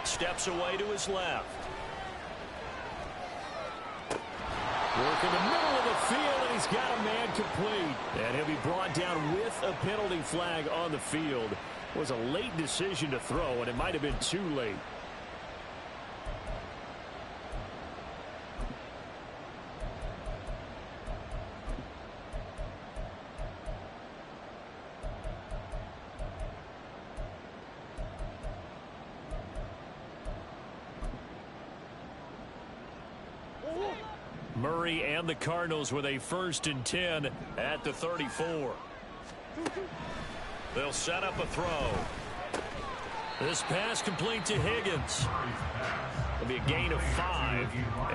Steps away to his left. Work in the middle of the field, and he's got a man complete. And he'll be brought down with a penalty flag on the field. It was a late decision to throw, and it might have been too late. Murray and the Cardinals with a 1st and 10 at the 34. They'll set up a throw. This pass complete to Higgins. It'll be a gain of 5,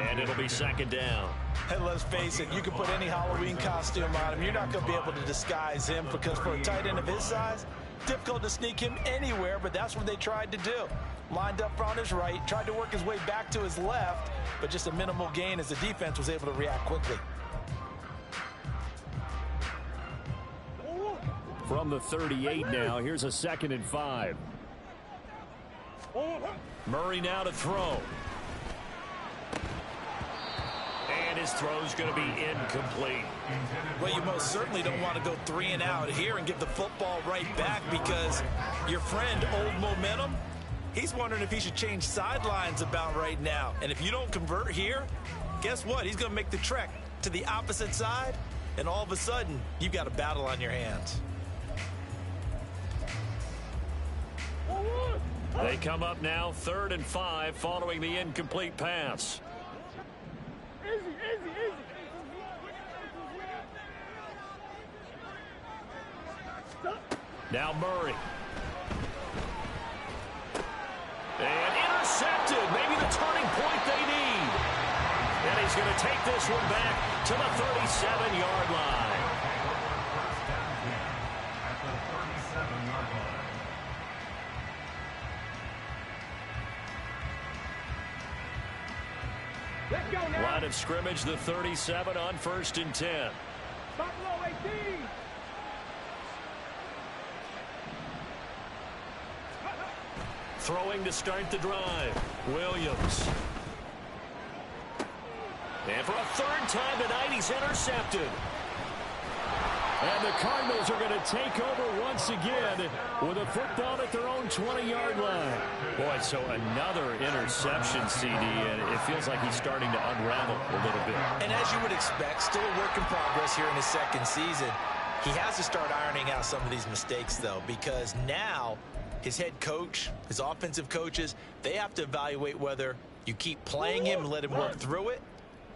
and it'll be second down. And let's face it, you can put any Halloween costume on him. You're not going to be able to disguise him because for a tight end of his size, difficult to sneak him anywhere, but that's what they tried to do. Lined up on his right, tried to work his way back to his left, but just a minimal gain as the defense was able to react quickly. From the 38 now, here's a 2nd and 5. Murray now to throw. And his throw's going to be incomplete. Well, you most certainly don't want to go 3 and out here and give the football right back because your friend, Old Momentum, he's wondering if he should change sidelines about right now. And if you don't convert here, guess what? He's going to make the trek to the opposite side, and all of a sudden, you've got a battle on your hands. They come up now 3rd and 5 following the incomplete pass. Now Murray. And intercepted. Maybe the turning point they need. And he's going to take this one back to the 37-yard line. At the 37-yard line. Let's go now. Line of scrimmage, the 37 on 1st and 10. Stop low, 18. Throwing to start the drive. Williams. And for a 3rd time tonight, he's intercepted. And the Cardinals are going to take over once again with a football at their own 20-yard line. Boy, so another interception, CD, and it feels like he's starting to unravel a little bit. And as you would expect, still a work in progress here in his 2nd season. He has to start ironing out some of these mistakes, though, because now his head coach, his offensive coaches, they have to evaluate whether you keep playing him and let him work through it,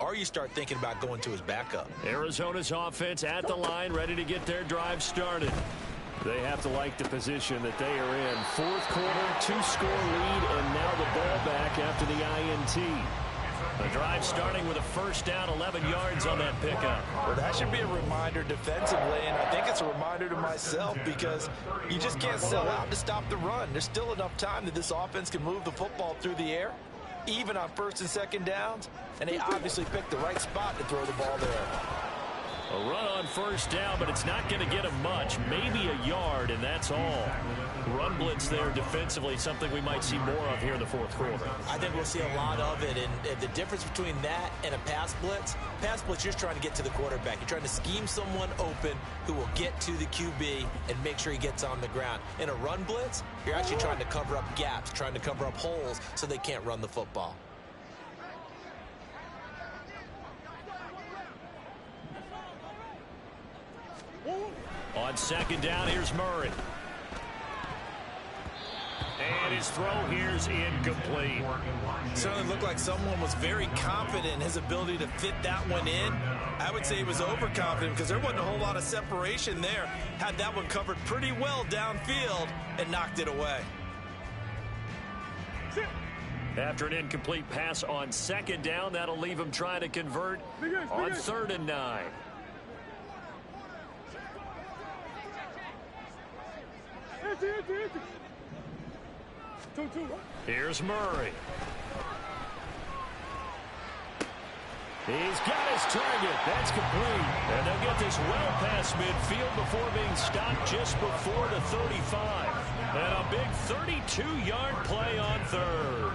or you start thinking about going to his backup. Arizona's offense at the line, ready to get their drive started. They have to like the position that they are in. 4th quarter, 2-score lead, and now the ball back after the INT. The drive starting with a 1st down, 11 yards on that pickup. Well, that should be a reminder defensively, and I think it's a reminder to myself because you just can't sell out to stop the run. There's still enough time that this offense can move the football through the air, even on 1st and 2nd downs, and they obviously picked the right spot to throw the ball there. A run on 1st down, but it's not going to get him much. Maybe a yard, and that's all. Run blitz there defensively, something we might see more of here in the 4th quarter. I think we'll see a lot of it, and the difference between that and a pass blitz, you're just trying to get to the quarterback. You're trying to scheme someone open who will get to the QB and make sure he gets on the ground. In a run blitz, you're actually trying to cover up gaps, trying to cover up holes so they can't run the football. On 2nd down, here's Murray. And his throw here's incomplete. Certainly looked like someone was very confident in his ability to fit that one in. I would say he was overconfident because there wasn't a whole lot of separation there. Had that one covered pretty well downfield and knocked it away. After an incomplete pass on 2nd down, that'll leave him trying to convert on 3rd and 9. Here's Murray. He's got his target. That's complete. And they'll get this well past midfield before being stopped just before the 35. And a big 32-yard play on 3rd.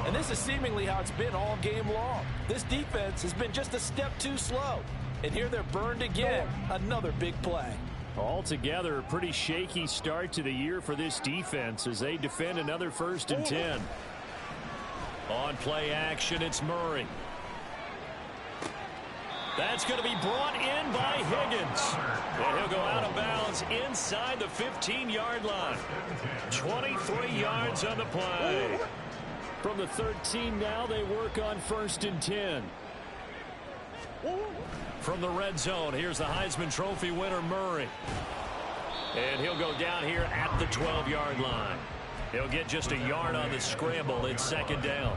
And this is seemingly how it's been all game long. This defense has been just a step too slow. And here they're burned again. Another big play. Altogether, a pretty shaky start to the year for this defense as they defend another 1st and 10. On play action, it's Murray. That's going to be brought in by Higgins. And he'll go out of bounds inside the 15-yard line. 23 yards on the play. From the 13 now, they work on 1st and 10. From the red zone, here's the Heisman Trophy winner, Murray. And he'll go down here at the 12-yard line. He'll get just a yard on the scramble. It's 2nd down.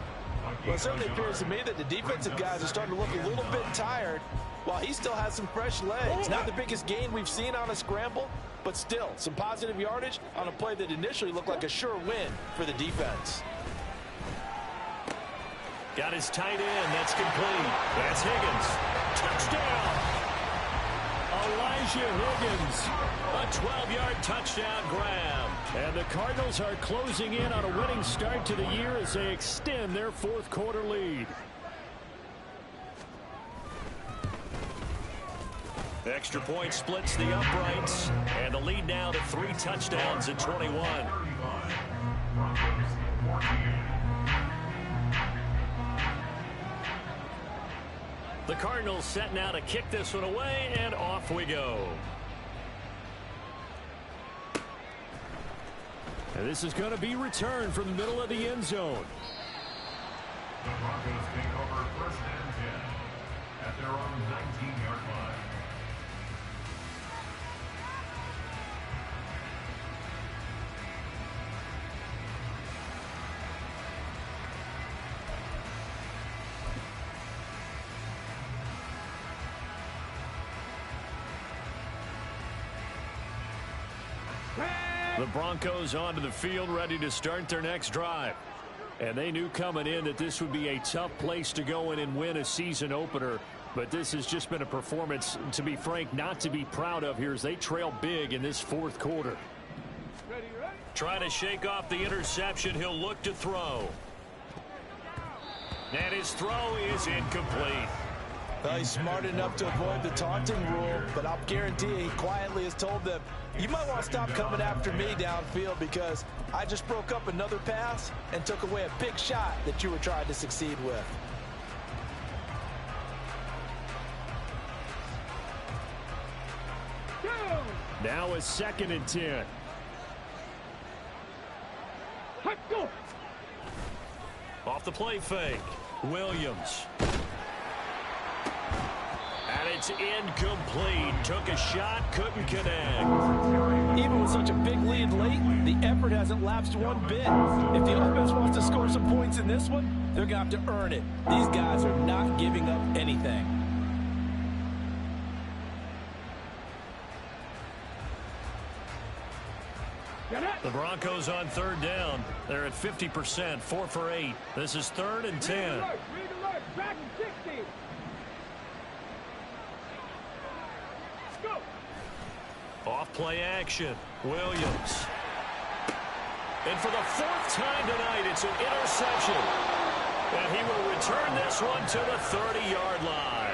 Well, it certainly appears to me that the defensive guys are starting to look a little bit tired while he still has some fresh legs. Not the biggest gain we've seen on a scramble, but still some positive yardage on a play that initially looked like a sure win for the defense. Got his tight end. That's complete. That's Higgins. Touchdown. Elijah Higgins. A 12-yard touchdown grab. And the Cardinals are closing in on a winning start to the year as they extend their fourth quarter lead. The extra point splits the uprights. And the lead now to 3 touchdowns at 21. The Cardinals set now to kick this one away, and off we go. And this is going to be returned from the middle of the end zone. The Broncos take over 1st and 10 at their own 19-yard line. The Broncos onto the field, ready to start their next drive. And they knew coming in that this would be a tough place to go in and win a season opener. But this has just been a performance, to be frank, not to be proud of here as they trail big in this fourth quarter. Trying to shake off the interception. He'll look to throw. And his throw is incomplete. Well, he's smart enough to avoid the taunting rule, but I'll guarantee you he quietly has told them, you might want to stop coming after me downfield because I just broke up another pass and took away a big shot that you were trying to succeed with. Now a 2nd and 10. Off the play fake. Williams. And it's incomplete. Took a shot, couldn't connect. Even with such a big lead late, the effort hasn't lapsed one bit. If the offense wants to score some points in this one, they're going to have to earn it. These guys are not giving up anything. The Broncos on 3rd down. They're at 50%, 4 for 8. This is 3rd and 10. Back 60. Off play action. Williams. And for the 4th time tonight, it's an interception. And he will return this one to the 30-yard line.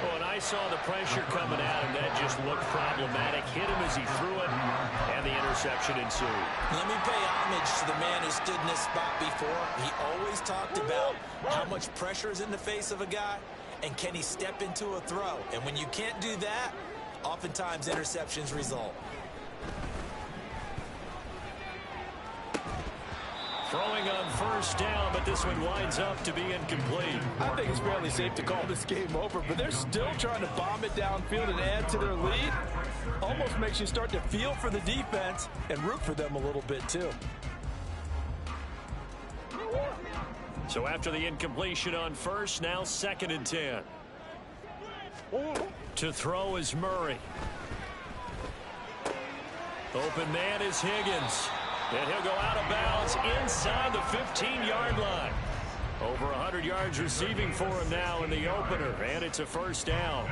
Oh, and I saw the pressure coming at him. That just looked problematic. Hit him as he threw it, and the interception ensued. Let me pay homage to the man who stood in this spot before. He always talked about how much pressure is in the face of a guy, and can he step into a throw. And when you can't do that, oftentimes interceptions result. Throwing on 1st down, but this one winds up to be incomplete. I think it's fairly safe to call this game over, but they're still trying to bomb it downfield and add to their lead. Almost makes you start to feel for the defense and root for them a little bit too. So after the incompletion on 1st, now 2nd and 10. To throw is Murray. Open man is Higgins. And he'll go out of bounds inside the 15-yard line. Over 100 yards receiving for him now in the opener. And it's a 1st down.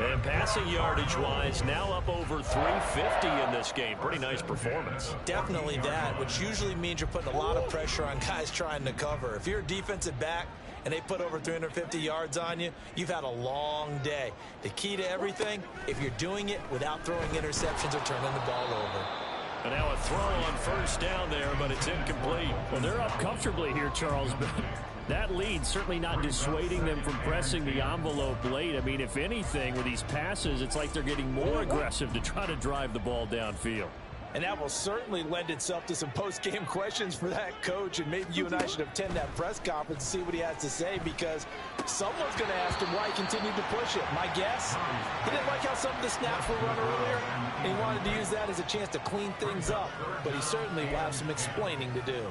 And passing yardage-wise, now up over 350 in this game. Pretty nice performance. Definitely that, which usually means you're putting a lot of pressure on guys trying to cover. If you're a defensive back and they put over 350 yards on you, you've had a long day. The key to everything, if you're doing it without throwing interceptions or turning the ball over. And now a throw on 1st down there, but it's incomplete. Well, they're up comfortably here, Charles, but that lead certainly not dissuading them from pressing the envelope late. I mean, if anything, with these passes, it's like they're getting more aggressive to try to drive the ball downfield. And that will certainly lend itself to some post-game questions for that coach, and maybe you and I should attend that press conference and see what he has to say, because someone's going to ask him why he continued to push it. My guess, he didn't like how some of the snaps were run earlier, and he wanted to use that as a chance to clean things up, but he certainly will have some explaining to do.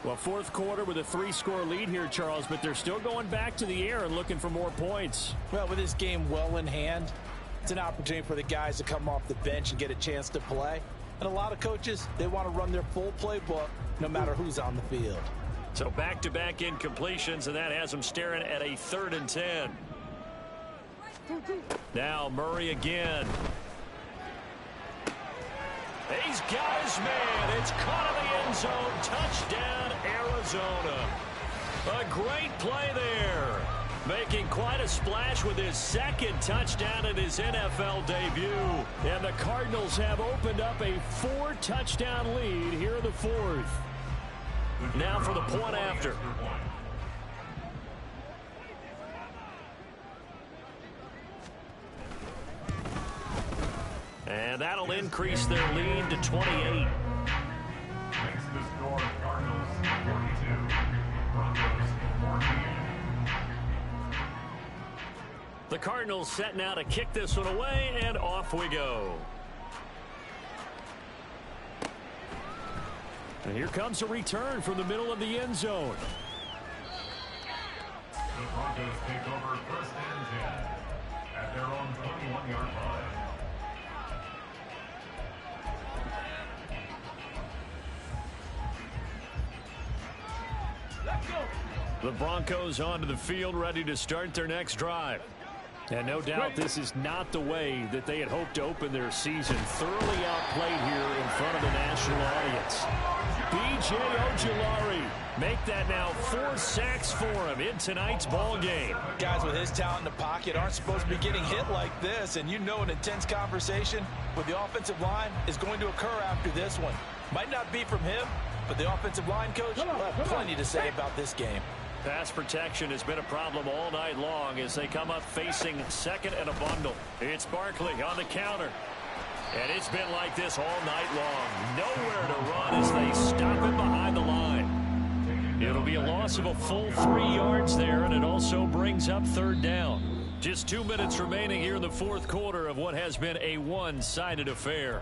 Well, fourth quarter with a 3-score lead here, Charles, but they're still going back to the air and looking for more points. Well, with this game well in hand, it's an opportunity for the guys to come off the bench and get a chance to play. And a lot of coaches, they want to run their full playbook no matter who's on the field. So back-to-back incompletions, and that has them staring at a 3rd and 10. Now Murray again. He's got his man. It's caught in the end zone. Touchdown, Arizona. A great play there. Making quite a splash with his 2nd touchdown in his NFL debut. And the Cardinals have opened up a 4-touchdown lead here in the 4th. Now for the point after. And that'll increase their lead to 28. Makes the score Cardinals 42, Broncos 14. The Cardinals set now to kick this one away, and off we go. And here comes a return from the middle of the end zone. The Broncos take over 1st and 10 at their own 21-yard line. The Broncos onto the field, ready to start their next drive. And no doubt this is not the way that they had hoped to open their season. Thoroughly outplayed here in front of the national audience. B.J. Ojulari make that now 4 sacks for him in tonight's ball game. Guys with his talent in the pocket aren't supposed to be getting hit like this, and you know an intense conversation with the offensive line is going to occur after this one. Might not be from him, but the offensive line coach will have plenty to say about this game. Pass protection has been a problem all night long as they come up facing 2nd and a bundle. It's Barkley on the counter. And it's been like this all night long. Nowhere to run as they stop him behind the line. It'll be a loss of a full 3 yards there, and it also brings up 3rd down. Just 2 minutes remaining here in the 4th quarter of what has been a one-sided affair.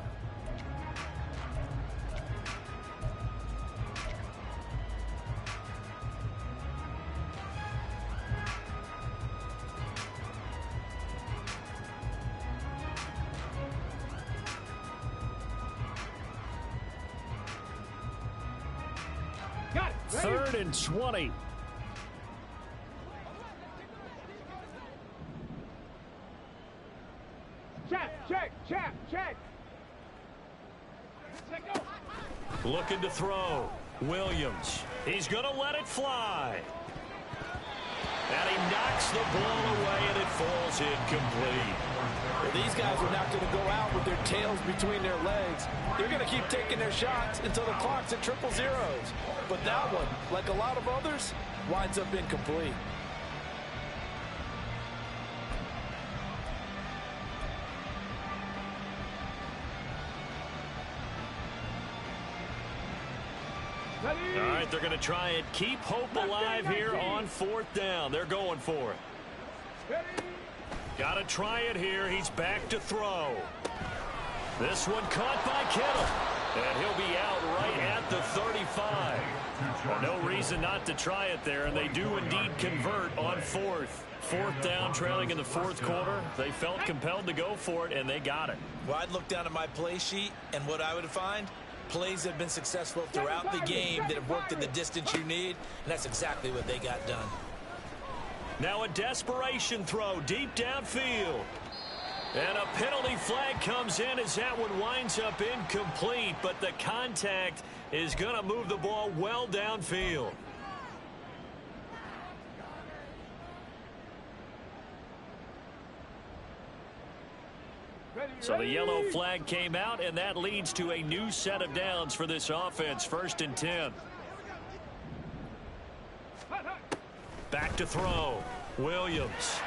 Got it. Ready? 3rd and 20. Check. Check, go. Looking to throw. Williams. He's going to let it fly. And he knocks the ball away, and it falls incomplete. Well, these guys are not going to go out with their tails between their legs. They're going to keep taking their shots until the clock's at 000. But that one, like a lot of others, winds up incomplete. All right, they're going to try and keep hope alive here on 4th down. They're going for it. Got to try it here. He's back to throw. This one caught by Kittle. And he'll be out right at the 35. Well, no reason not to try it there, and they do indeed convert on 4th. 4th down, trailing in the 4th quarter. They felt compelled to go for it, and they got it. Well, I'd look down at my play sheet, and what I would find, plays that have been successful throughout the game that have worked in the distance you need, and that's exactly what they got done. Now a desperation throw deep downfield. And a penalty flag comes in as that one winds up incomplete, but the contact is going to move the ball well downfield. So the yellow flag came out, and that leads to a new set of downs for this offense. 1st and 10. Back to throw. Williams.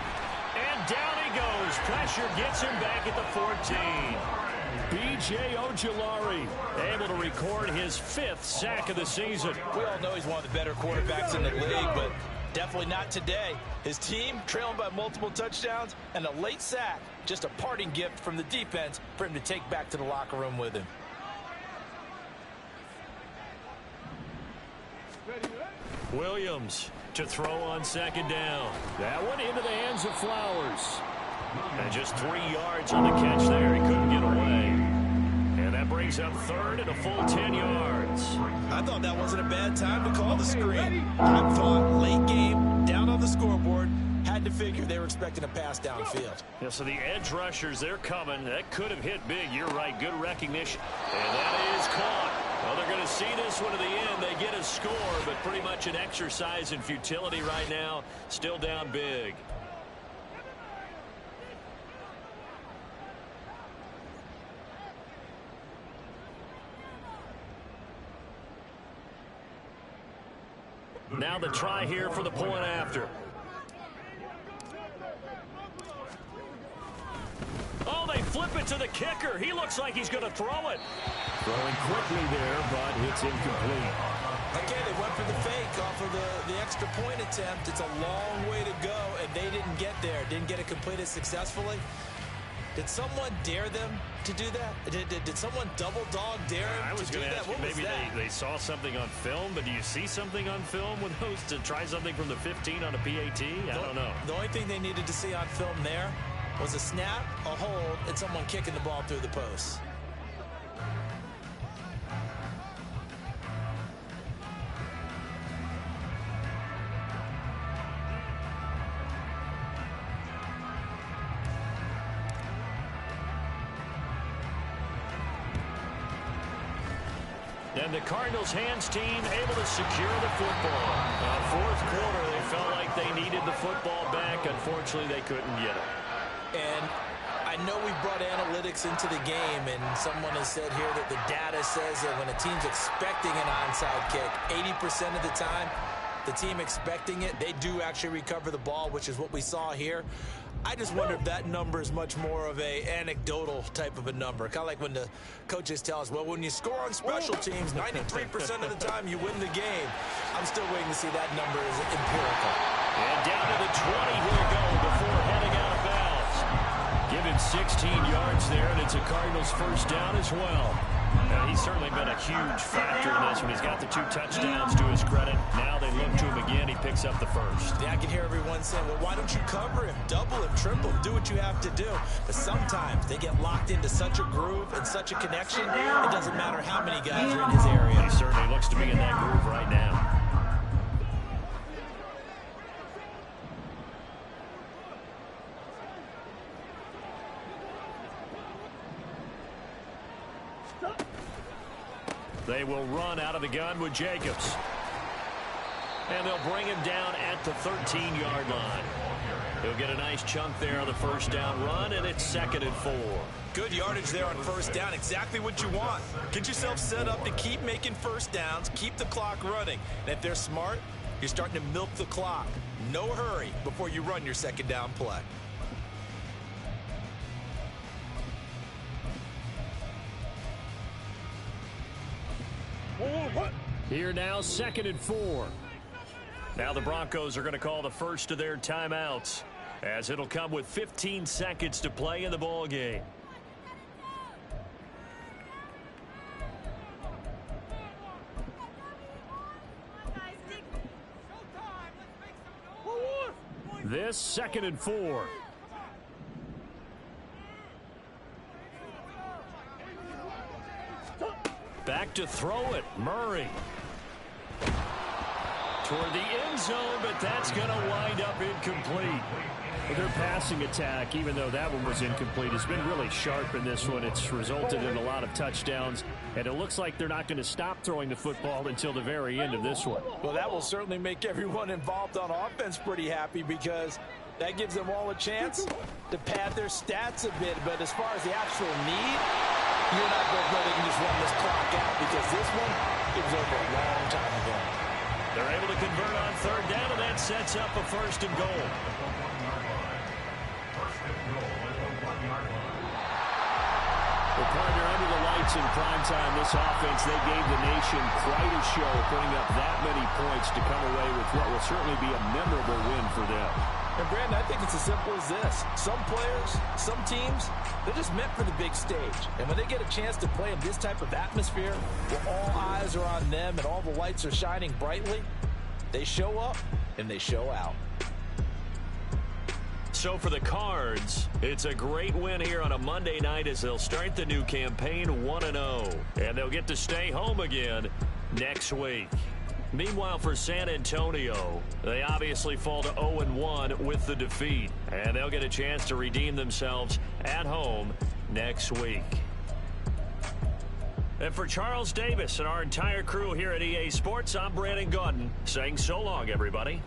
And down he goes. Pressure gets him back at the 14. B.J. Ojulari able to record his 5th sack of the season. We all know he's one of the better quarterbacks in the league, but definitely not today. His team trailing by multiple touchdowns and a late sack. Just a parting gift from the defense for him to take back to the locker room with him. Williams to throw on second down. That one into the hands of Flowers. And just 3 yards on the catch there. He couldn't get away. And that brings up third and a full 10 yards. I thought that wasn't a bad time to call the screen. I thought late game, down on the scoreboard, had to figure they were expecting a pass downfield. Yeah, so the edge rushers, they're coming. That could have hit big. You're right. Good recognition. And that is caught. Well, they're going to see this one to the end. They get a score, but pretty much an exercise in futility right now. Still down big. Now the try here for the point after. Oh, they flip it to the kicker. He looks like he's going to throw it. Throwing quickly there, but it's incomplete. Again, they went for the fake off of the extra point attempt. It's a long way to go, and they didn't get there. Didn't get it completed successfully. Did someone dare them to do that? Did someone double dog dare them I was to do going to that? ask you, maybe they saw something on film, but do you see something on film with those to try something from the 15 on a PAT? I don't know. The only thing they needed to see on film there was a snap, a hold, and someone kicking the ball through the post. And the Cardinals' hands team able to secure the football. Fourth quarter, they felt like they needed the football back. Unfortunately, they couldn't get it. And I know we brought analytics into the game, and someone has said here that the data says that when a team's expecting an onside kick, 80% of the time, the team expecting it, they do actually recover the ball, which is what we saw here. I just wonder if that number is much more of a anecdotal type of a number. Kind of like when the coaches tell us, well, when you score on special teams, 93% of the time you win the game. I'm still waiting to see that number is empirical. And down to the 20 here go before heading out of bounds. Given 16 yards there, and it's a Cardinals first down as well. He's certainly been a huge factor in this one. He's got the 2 touchdowns to his credit. Now they look to him again. He picks up the first. Yeah, I can hear everyone saying, well, why don't you cover him, double him, triple him, do what you have to do. But sometimes they get locked into such a groove and such a connection, it doesn't matter how many guys are in his area. He certainly looks to be in that groove right now. They will run out of the gun with Jacobs. And they'll bring him down at the 13-yard line. He'll get a nice chunk there on the first down run, and it's 2nd and 4. Good yardage there on first down. Exactly what you want. Get yourself set up to keep making first downs, keep the clock running. And if they're smart, you're starting to milk the clock. No hurry before you run your second down play. Here now, 2nd and 4. Now the Broncos are going to call the first of their timeouts, as it'll come with 15 seconds to play in the ball game. This 2nd and 4. Back to throw it, Murray. Toward the end zone, but that's going to wind up incomplete. Their passing attack, even though that one was incomplete, has been really sharp in this one. It's resulted in a lot of touchdowns, and it looks like they're not going to stop throwing the football until the very end of this one. Well, that will certainly make everyone involved on offense pretty happy, because that gives them all a chance to pad their stats a bit. But as far as the actual need, you're not going to know they can just run this clock out, because this one, it was over a long time ago. They're able to convert on third down, and that sets up a 1st and goal. Well, partner, under the lights in prime time, this offense, they gave the nation quite a show, putting up that many points to come away with what will certainly be a memorable win for them. And, Brandon, I think it's as simple as this. Some players, some teams, they're just meant for the big stage. And when they get a chance to play in this type of atmosphere, where all eyes are on them and all the lights are shining brightly, They show up, and they show out. So for the Cards, it's a great win here on a Monday night as they'll start the new campaign 1-0. And they'll get to stay home again next week. Meanwhile, for San Antonio, they obviously fall to 0-1 with the defeat. And they'll get a chance to redeem themselves at home next week. And for Charles Davis and our entire crew here at EA Sports, I'm Brandon Gaudin saying so long, everybody.